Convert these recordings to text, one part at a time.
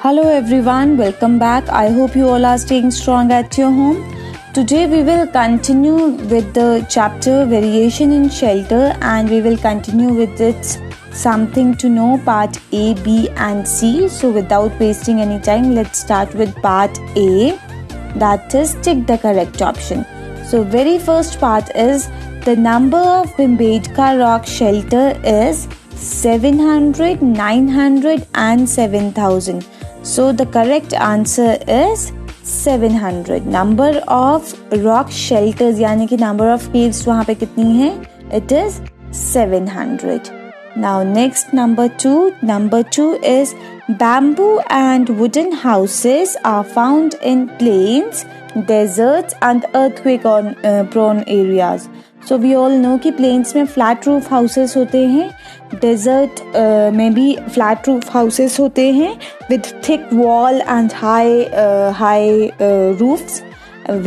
Hello everyone, welcome back. I hope you all are staying strong at your home. Today we will continue with the chapter Variation in Shelter, and we will continue with its Something to Know part A, B and C. So without wasting any time, let's start with part A, that is tick the correct option. So very first part is the number of Bhimbedkar Rock Shelter is 700, 900 and 7000. So the correct answer is 700. Number of rock shelters यानी कि number of caves वहाँ पे कितनी है? It is 700. Now next number 2. Number 2 is bamboo and wooden houses are found in plains, deserts and earthquake prone areas. So we all know कि plains में flat roof houses होते हैं, desert में भी flat roof houses होते हैं with thick wall and high roofs.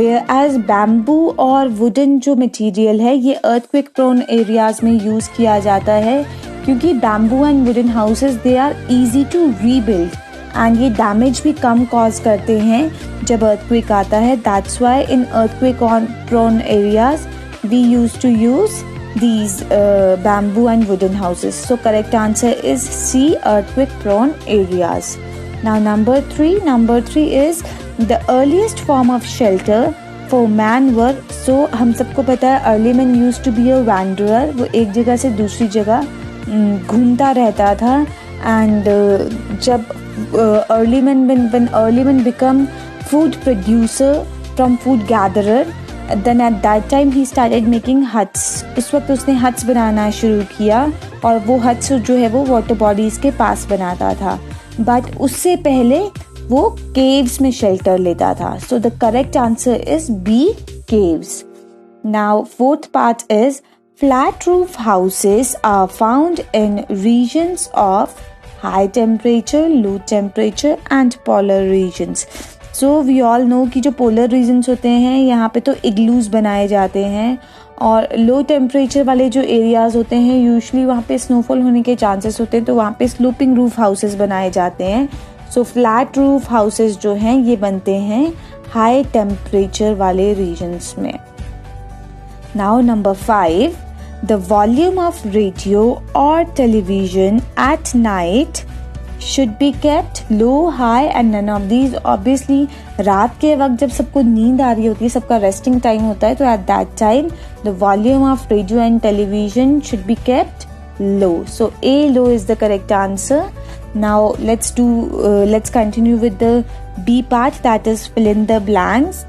Whereas bamboo और wooden जो material है ये earthquake prone areas में use किया जाता है, क्योंकि bamboo and wooden houses they are easy to rebuild and ये damage भी कम cause करते हैं जब earthquake आता है. That's why in earthquake prone areas we used to use these bamboo and wooden houses. So correct answer is C, earthquake prone areas. Now number 3 is the earliest form of shelter for man were. So हम सबको पता है early man used to be a wanderer. वो एक जगह से दूसरी जगह घूमता रहता था, and जब early man when early man become food producer from food gatherer, then at that time he started making huts. उस वक्त उसने huts बनाना शुरू किया और वो huts जो है वो water bodies के पास बनाता था, but उससे पहले वो caves में shelter लेता था. So the correct answer is B, caves. Now fourth part is flat roof houses are found in regions of high temperature, low temperature and polar regions. So we all know कि जो polar regions होते हैं यहाँ पे तो igloos बनाए जाते हैं, और low temperature वाले जो areas होते हैं usually वहाँ पे snowfall होने के chances होते हैं, तो वहाँ पे sloping roof houses बनाए जाते हैं. So flat roof houses जो हैं ये बनते हैं high temperature वाले regions में. Now number 5, the volume of radio or television at night should be kept low, high and none of these. Obviously रात के वक्त जब सबको नींद आ रही होती है, सबका resting time होता है, तो at that time the volume of radio and television should be kept low. So A, low is the correct answer. Now let's continue with the B part, that is fill in the blanks.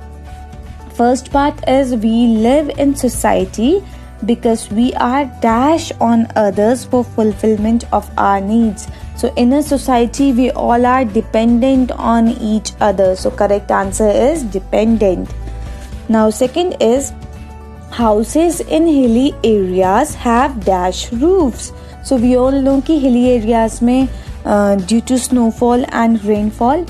First part is we live in society because we are dash on others for fulfillment of our needs. So in a society we all are dependent on each other. So correct answer is dependent. Now second is houses in hilly areas have dash roofs. So we all know कि hilly areas में due to snowfall and rainfall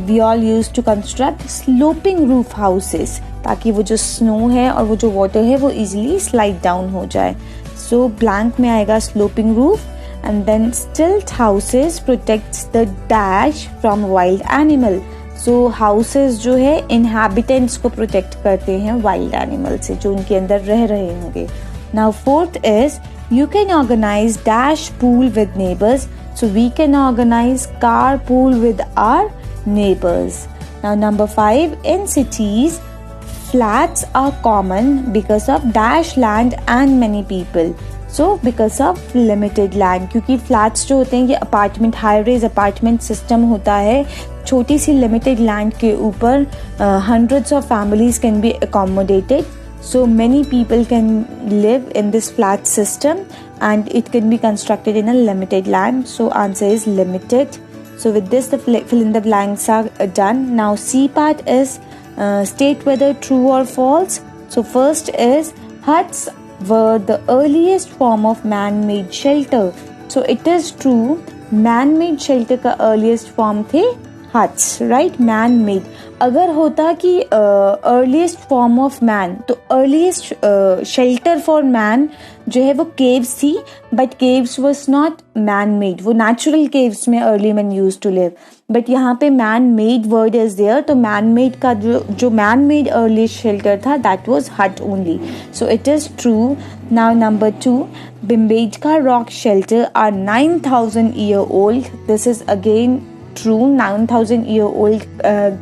we all used to construct sloping roof houses, ताकि वो जो snow है और वो जो water है वो easily slide down हो जाए. So blank में आएगा sloping roof. And then stilt houses protects the dash from wild animal. So houses जो है inhabitants को protect करते हैं wild animal से जो उनके अंदर रह रहे होंगे. Now fourth is you can organize dash pool with neighbors. So we can organize carpool with our neighbors. Now number 5, in cities flats are common because of dash land and many people. So because of limited land, क्योंकि flats जो होते हैं ये apartment high rise apartment system होता है, छोटी सी limited land के ऊपर hundreds of families can be accommodated. So many people can live in this flat system and it can be constructed in a limited land. So answer is limited. So with this the fill in the blanks are done. Now C part is state whether true or false. So first is huts were the earliest form of man-made shelter. So it is true, man-made shelter का earliest form थे huts, right? Man made. अगर होता कि earliest form of man, तो earliest shelter for man जो है वो caves थी, but caves was not man made. वो नेचुरल केव्स में early man use to live, but यहाँ पे man made word is there. तो मैन मेड का जो मैन मेड अर्लीस्ट शेल्टर था, that was hut only. So it is true. Now number 2, Bhimbetka rock shelter are 9,000 year old. This is again true. 9,000 year old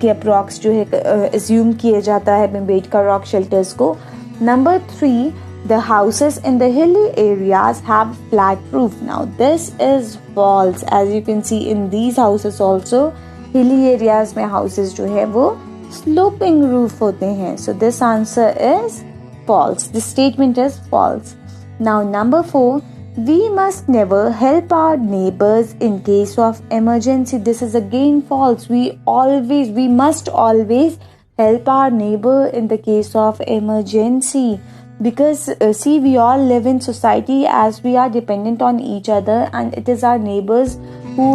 के approx जो है assume किया जाता है Bhimbetka रॉक शेल्टर्स को. Number 3, the houses in the hilly areas have flat roof. Now this is false. As you can see in these houses also, hilly areas में houses जो है वो sloping roof होते हैं. So this answer is false. This statement is false. Now number 4, we must never help our neighbors in case of emergency. This is again false. We must always help our neighbor in the case of emergency, because see, we all live in society as we are dependent on each other, and it is our neighbors who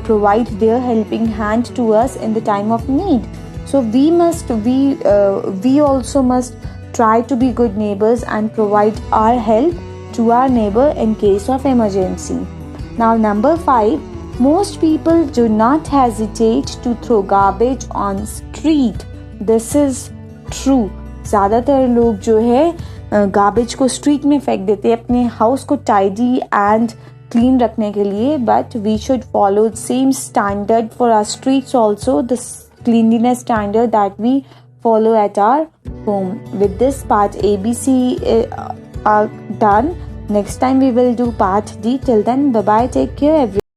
provide their helping hand to us in the time of need. So we also must try to be good neighbors and provide our help to our neighbor in case of emergency. Now number 5, most people do not hesitate to throw garbage on street. This is true. ज़्यादातर लोग जो है garbage को street में फेंक देते हैं अपने हाउस को टाइडी एंड क्लीन रखने के लिए, but we should follow same standard for our streets also, the cleanliness standard that we follow at our home. With this part ABC are done. Next time we will do part D. Till then, bye bye, take care everyone.